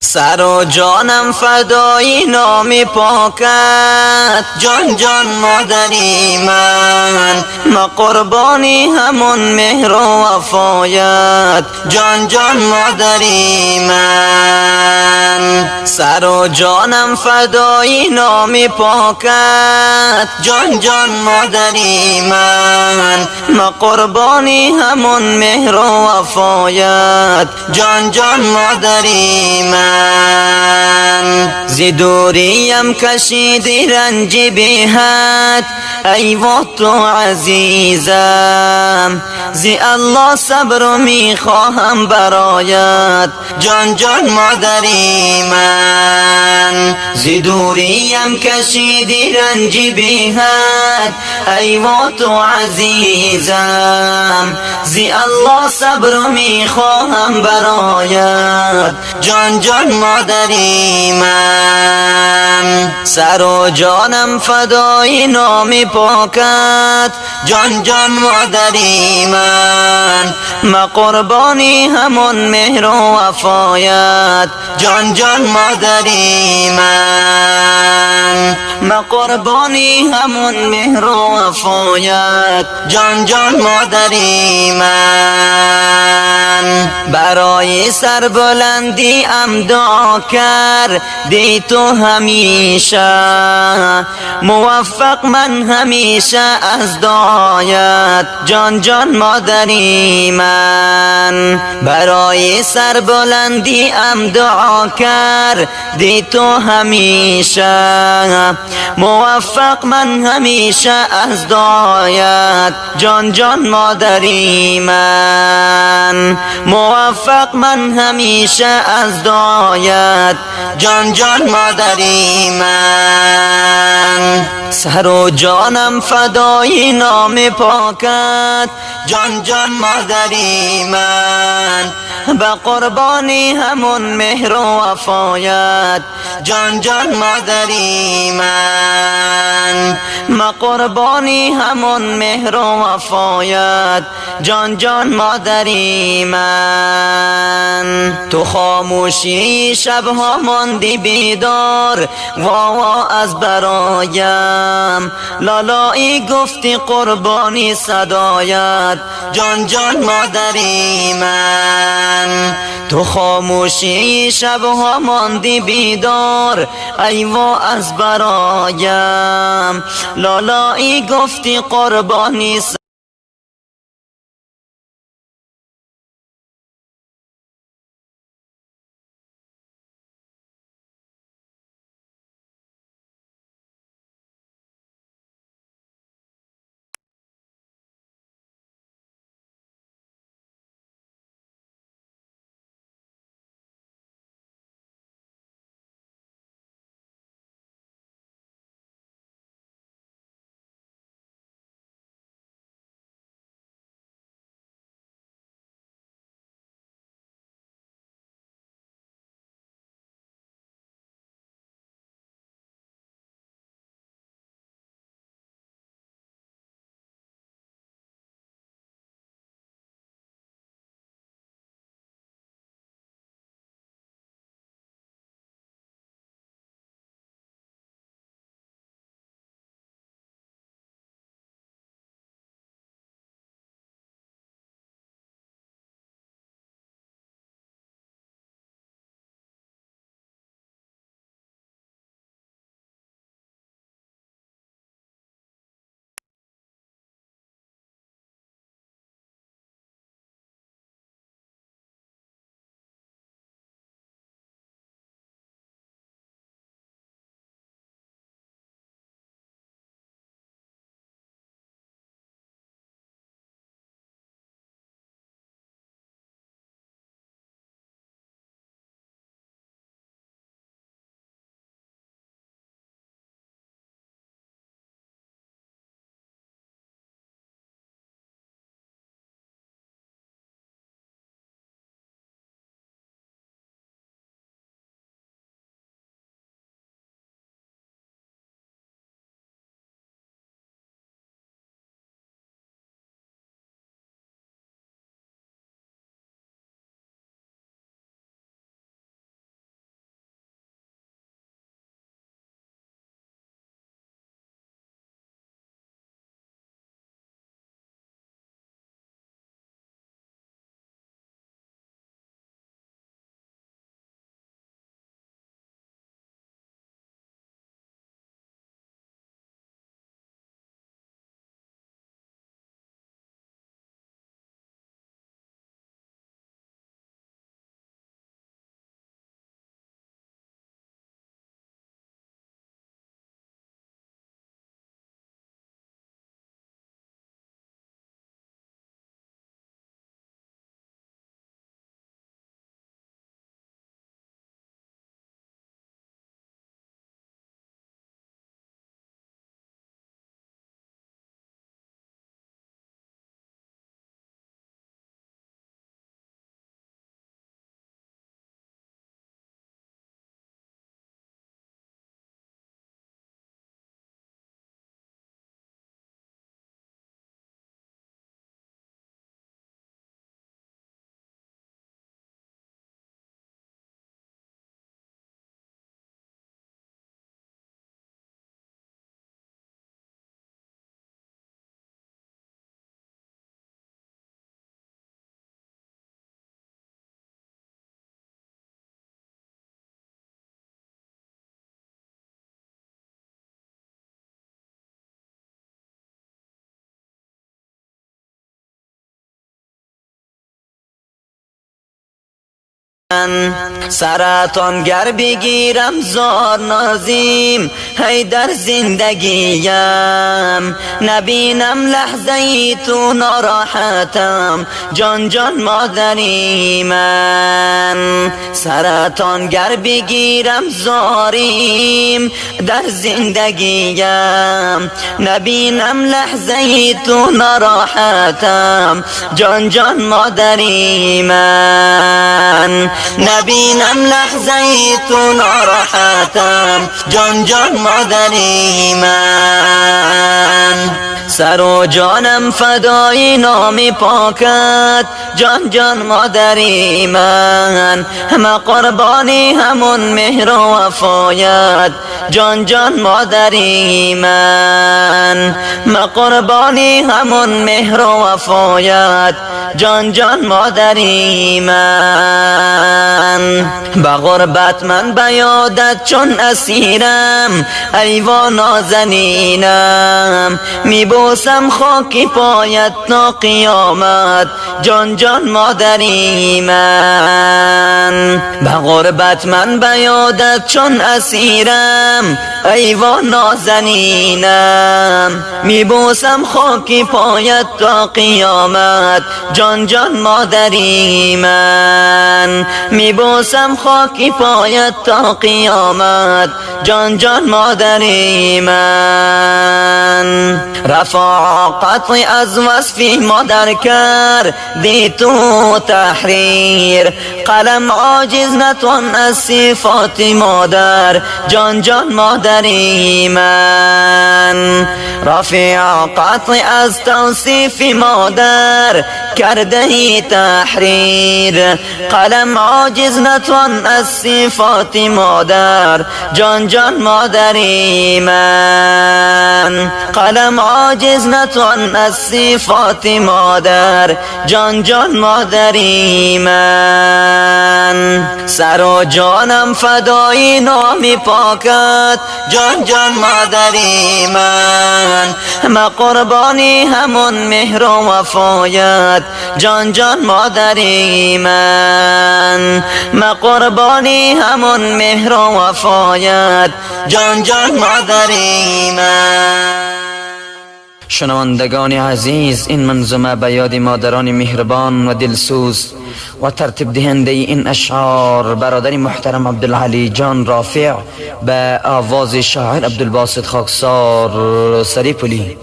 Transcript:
سر و جانم فدای نام پاکت، جان جان مادری من قربانی همون مهر و وفایت، جان جان مادری من. سر و جانم فدای نام پاکت، جان جان مادری من قربانی همون مهر و وفایت، جان جان مادری من. زی دوریم کشیدی رنج بی حد، ای و تو عزیزم، زی الله صبر می خواهم برایت، جان جان مادری من. زی دوریم کشیدی رنج بی حد، ای و تو عزیزم، زی الله صبر می خواهم برایت، جان جان مادری من. سر و جانم فدای نام پاکت، جان جان مادری من قربانی همون مهر و وفایت، جان جان مادری من قربانی همون مهر و وفایت، جان جان مادری من. برای سربلندی ام دعا کردی تو همیشه، موفق من همیشه از دعایت، جان جان مادری من. برای سربلندی ام دعا کردی تو همیشه، موفق من همیشه از دعایت، جان جان مادری من. موفق من همیشه از دعایت، جان جان مادری من. سر و جانم فدای نام پاکت، جان جان مادری من قربانی همون مهر و وفایت، جان جان مادری من قربانی همون مهر و وفایت، جان جان مادری من. تو خاموشی شبها ماندی بیدار، وا از برایم لالایی گفتی قربانی صدایت، جان جان مادری من. تو خاموشی شبها ماندی بیدار، ای وا از برایم لالایی گفتی قربانی سرطان گر بگیرم زار نازیم هی در زندگیم نبینم لحظه ای تو ناراحتم جان جان مادری من سرطان گر بگیرم زاریم در زندگیم نبینم لحظه ای تو ناراحتم جان جان مادری من نبینم لحظه ای تو ناراحتم جان جان مادری من سر و جانم فدای نام پاکت جان جان مادری من همه قربانی همون مهر و وفایت جان جان مادری من ما قربانی همون مهر و وفایت جان جان مادری من با غربت من بیادت چون اسیرم ایوا نازنینم میبوسم خاکی پایت تا قیامت جان جان مادری من با غربت من بیادت چون اسیرم ایوا نازنینم میبوسم خاکی پایت تا قیامت جان جان مادری من میبوسم خاکی پایت تا قیامت جان جان مادری من رفع قطع از وصفی مادر کردی تو تحریر قلم عاجز نتوان از صفات مادر جان جان مادری من رفع قطع از توصیف مادر کرده تحریر قلم عاجز نتوان از صفات مادر جان جان مادری من قلم عاجز نتوان از صفات مادر جان جان مادری من سر و جانم فدای نام پاکت جان جان مادری من ما قربانی همون مهر و وفایت جان جان مادری من ما قربانی همون مهر و وفایت جان جان مادری من. شنوندگان عزیز، این منظومه به یاد مادران مهربان و دلسوز و ترتیب دهنده این اشعار برادر محترم عبدالعلی جان رافع به آواز شاعر عبدالباسط خاکسار سریپولی.